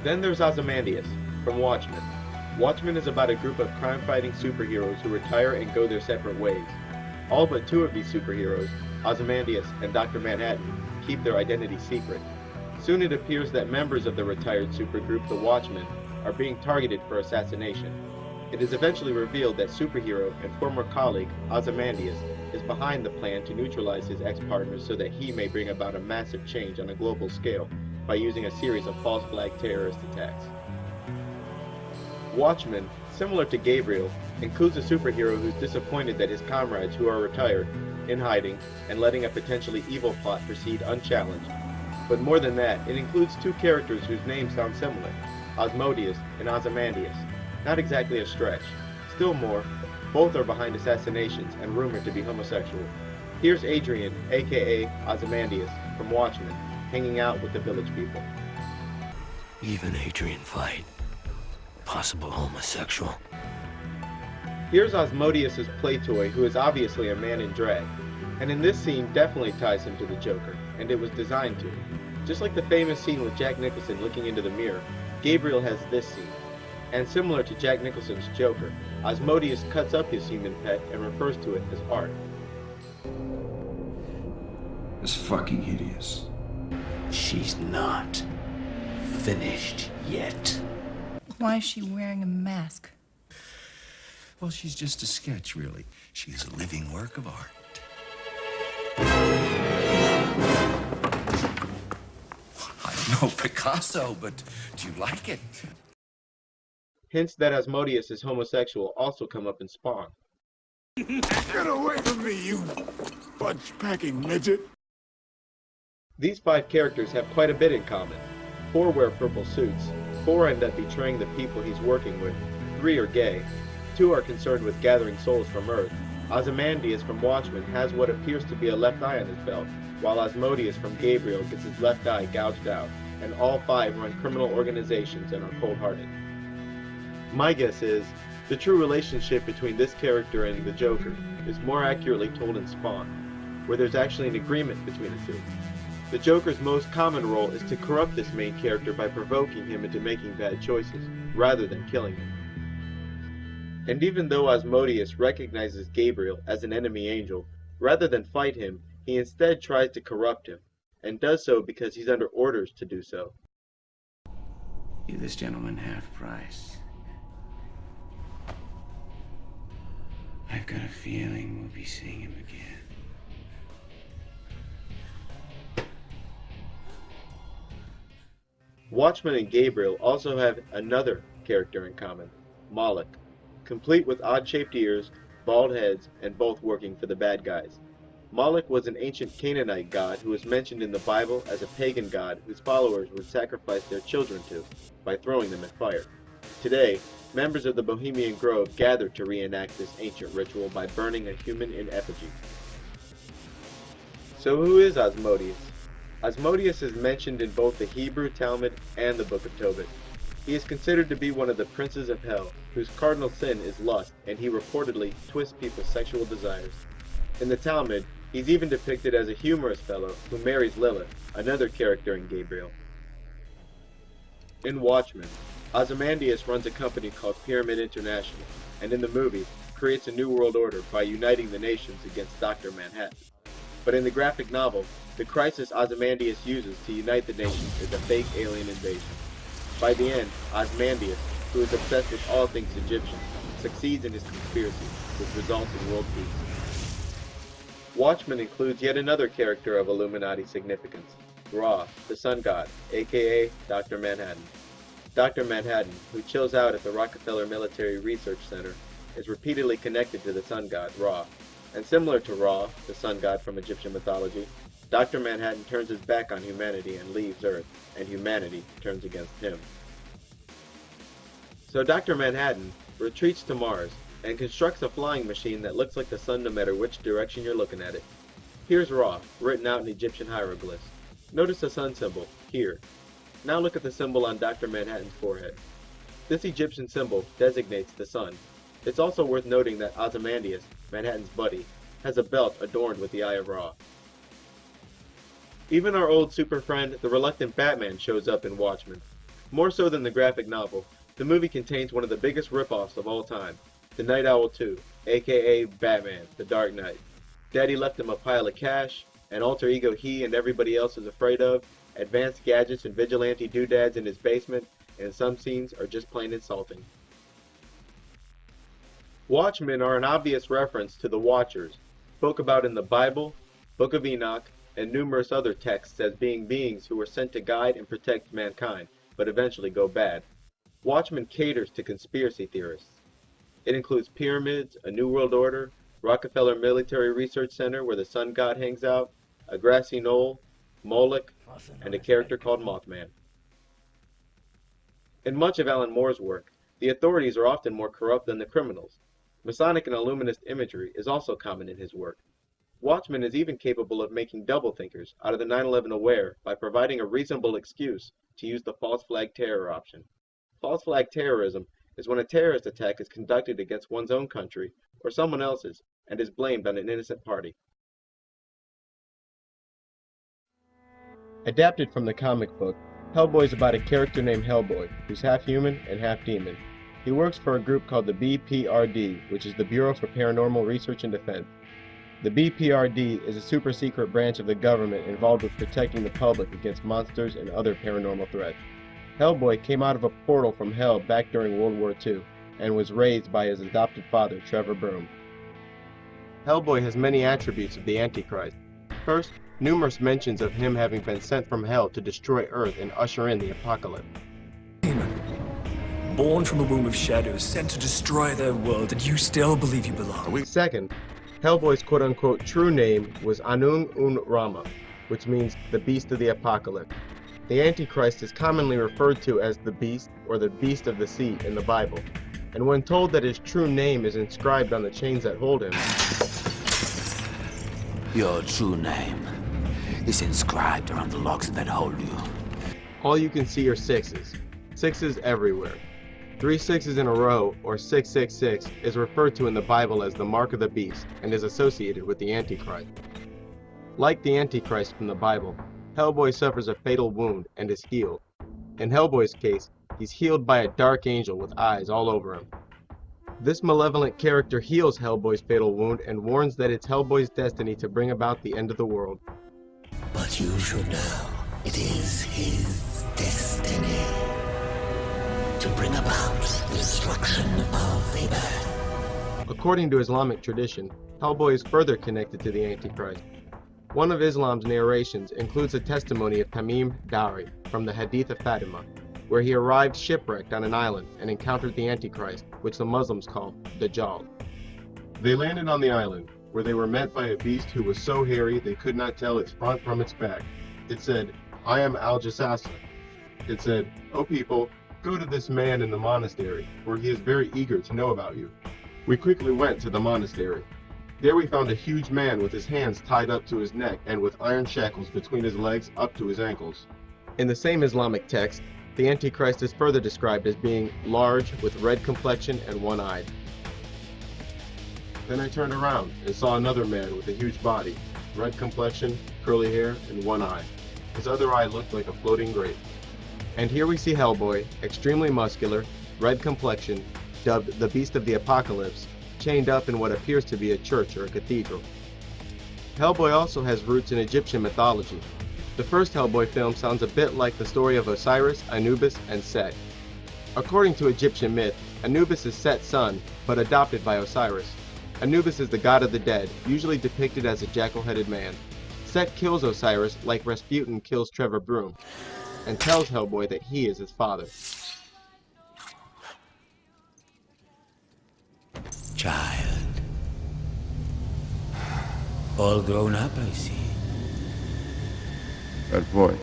Then there's Ozymandias, from Watchmen. Watchmen is about a group of crime-fighting superheroes who retire and go their separate ways. All but two of these superheroes, Ozymandias and Dr. Manhattan, keep their identity secret. Soon it appears that members of the retired supergroup, the Watchmen, are being targeted for assassination. It is eventually revealed that superhero and former colleague Ozymandias is behind the plan to neutralize his ex-partners so that he may bring about a massive change on a global scale by using a series of false flag terrorist attacks. Watchmen, similar to Gabriel, includes a superhero who's disappointed that his comrades who are retired, in hiding, and letting a potentially evil plot proceed unchallenged. But more than that, it includes two characters whose names sound similar, Osmodius and Ozymandias. Not exactly a stretch. Still more, both are behind assassinations and rumored to be homosexual. Here's Adrian, aka Ozymandias, from Watchmen, hanging out with the village people. Even Adrian Veidt, possible homosexual. Here's Osmodius' play toy, who is obviously a man in drag, and in this scene definitely ties him to the Joker, and it was designed to. Just like the famous scene with Jack Nicholson looking into the mirror, Gabriel has this scene. And similar to Jack Nicholson's Joker, Osmodius cuts up his human pet and refers to it as art. It's fucking hideous. She's not finished yet. Why is she wearing a mask? Well, she's just a sketch, really. She's a living work of art. I'm no Picasso, but do you like it? Hints that Asmodeus is homosexual also come up in Spawn. Get away from me, you fudge-packing midget! These five characters have quite a bit in common. 4 wear purple suits, 4 end up betraying the people he's working with, 3 are gay, 2 are concerned with gathering souls from Earth. Ozymandias from Watchmen has what appears to be a left eye on his belt, while Asmodeus from Gabriel gets his left eye gouged out, and all 5 run criminal organizations and are cold-hearted. My guess is, the true relationship between this character and the Joker is more accurately told in Spawn, where there's actually an agreement between the two. The Joker's most common role is to corrupt this main character by provoking him into making bad choices, rather than killing him. And even though Asmodeus recognizes Gabriel as an enemy angel, rather than fight him, he instead tries to corrupt him, and does so because he's under orders to do so. Give this gentleman half price. I've got a feeling we'll be seeing him again. Watchmen and Gabriel also have another character in common, Moloch, complete with odd-shaped ears, bald heads, and both working for the bad guys. Moloch was an ancient Canaanite god who was mentioned in the Bible as a pagan god whose followers would sacrifice their children to by throwing them in fire. Today, members of the Bohemian Grove gather to reenact this ancient ritual by burning a human in effigy. So who is Asmodeus? Asmodeus is mentioned in both the Hebrew Talmud and the Book of Tobit. He is considered to be one of the princes of hell, whose cardinal sin is lust, and he reportedly twists people's sexual desires. In the Talmud, he's even depicted as a humorous fellow who marries Lilith, another character in Gabriel. In Watchmen, Ozymandias runs a company called Pyramid International, and in the movie, creates a new world order by uniting the nations against Dr. Manhattan. But in the graphic novel, the crisis Ozymandias uses to unite the nations is a fake alien invasion. By the end, Ozymandias, who is obsessed with all things Egyptian, succeeds in his conspiracy, which results in world peace. Watchmen includes yet another character of Illuminati significance, Ra, the sun god, aka Dr. Manhattan. Dr. Manhattan, who chills out at the Rockefeller Military Research Center, is repeatedly connected to the sun god, Ra. And similar to Ra, the sun god from Egyptian mythology, Dr. Manhattan turns his back on humanity and leaves Earth, and humanity turns against him. So Dr. Manhattan retreats to Mars and constructs a flying machine that looks like the sun no matter which direction you're looking at it. Here's Ra, written out in Egyptian hieroglyphs. Notice the sun symbol, here. Now look at the symbol on Dr. Manhattan's forehead. This Egyptian symbol designates the sun. It's also worth noting that Ozymandias, Manhattan's buddy, has a belt adorned with the Eye of Ra. Even our old super friend, the reluctant Batman, shows up in Watchmen. More so than the graphic novel, the movie contains one of the biggest ripoffs of all time, The Night Owl 2, aka Batman, The Dark Knight. Daddy left him a pile of cash, an alter ego he and everybody else is afraid of, advanced gadgets and vigilante doodads in his basement, and some scenes are just plain insulting. Watchmen are an obvious reference to the Watchers, spoke about in the Bible, Book of Enoch, and numerous other texts as being beings who were sent to guide and protect mankind, but eventually go bad. Watchmen caters to conspiracy theorists. It includes pyramids, a New World Order, Rockefeller Military Research Center where the sun god hangs out, a grassy knoll, Moloch, and a character called Mothman. In much of Alan Moore's work, the authorities are often more corrupt than the criminals. Masonic and Illuminist imagery is also common in his work. Watchmen is even capable of making double-thinkers out of the 9/11 aware by providing a reasonable excuse to use the false flag terror option. False flag terrorism is when a terrorist attack is conducted against one's own country or someone else's and is blamed on an innocent party. Adapted from the comic book, Hellboy is about a character named Hellboy, who's half human and half demon. He works for a group called the BPRD, which is the Bureau for Paranormal Research and Defense. The BPRD is a super secret branch of the government involved with protecting the public against monsters and other paranormal threats. Hellboy came out of a portal from hell back during World War II and was raised by his adopted father, Trevor Broom. Hellboy has many attributes of the Antichrist. First, numerous mentions of him having been sent from hell to destroy Earth and usher in the apocalypse. Born from a womb of shadows, sent to destroy their world, and you still believe you belong. Second, Hellboy's quote-unquote true name was Anung Un Rama, which means the Beast of the Apocalypse. The Antichrist is commonly referred to as the Beast or the Beast of the Sea in the Bible, and when told that his true name is inscribed on the chains that hold him, Your true name is inscribed around the locks that hold you. all you can see are sixes. Sixes everywhere. 3 sixes in a row, or 666, is referred to in the Bible as the mark of the beast and is associated with the Antichrist. Like the Antichrist from the Bible, Hellboy suffers a fatal wound and is healed. In Hellboy's case, he's healed by a dark angel with eyes all over him. This malevolent character heals Hellboy's fatal wound and warns that it's Hellboy's destiny to bring about the end of the world. But you should know, it is his destiny to bring about the destruction of the earth. According to Islamic tradition, Hellboy is further connected to the Antichrist. One of Islam's narrations includes a testimony of Tamim Dari from the Hadith of Fatima, where he arrived shipwrecked on an island and encountered the Antichrist, which the Muslims call Dajjal. They landed on the island, where they were met by a beast who was so hairy they could not tell its front from its back. It said, "I am Al-Jassasa." It said, "O people, go to this man in the monastery, for he is very eager to know about you." We quickly went to the monastery. There we found a huge man with his hands tied up to his neck and with iron shackles between his legs up to his ankles. In the same Islamic text, the Antichrist is further described as being large with red complexion and one-eyed. Then I turned around and saw another man with a huge body, red complexion, curly hair, and one eye. His other eye looked like a floating grape. And here we see Hellboy, extremely muscular, red complexion, dubbed the Beast of the Apocalypse, chained up in what appears to be a church or a cathedral. Hellboy also has roots in Egyptian mythology. The first Hellboy film sounds a bit like the story of Osiris, Anubis, and Set. According to Egyptian myth, Anubis is Set's son, but adopted by Osiris. Anubis is the god of the dead, usually depicted as a jackal-headed man. Set kills Osiris like Rasputin kills Trevor Broom, and tells Hellboy that he is his father. Child. All grown up, I see. That voice.